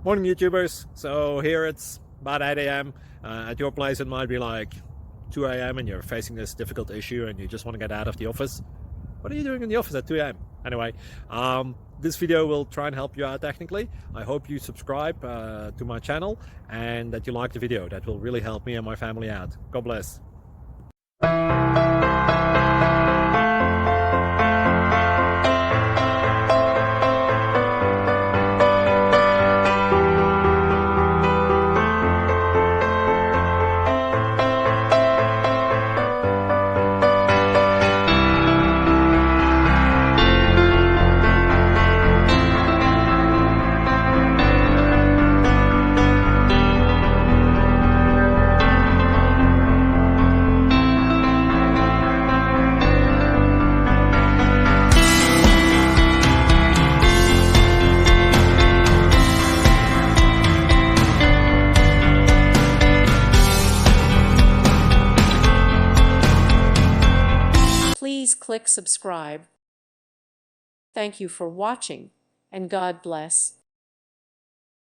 Morning YouTubers. So here it's about 8 a.m. At your place it might be like 2 a.m. and you're facing this difficult issue and you just want to get out of the office. What are you doing in the office at 2 a.m.? Anyway, this video will try and help you out technically. I hope you subscribe to my channel and that you like the video. That will really help me and my family out. God bless. Please click subscribe. Thank you for watching, and God bless.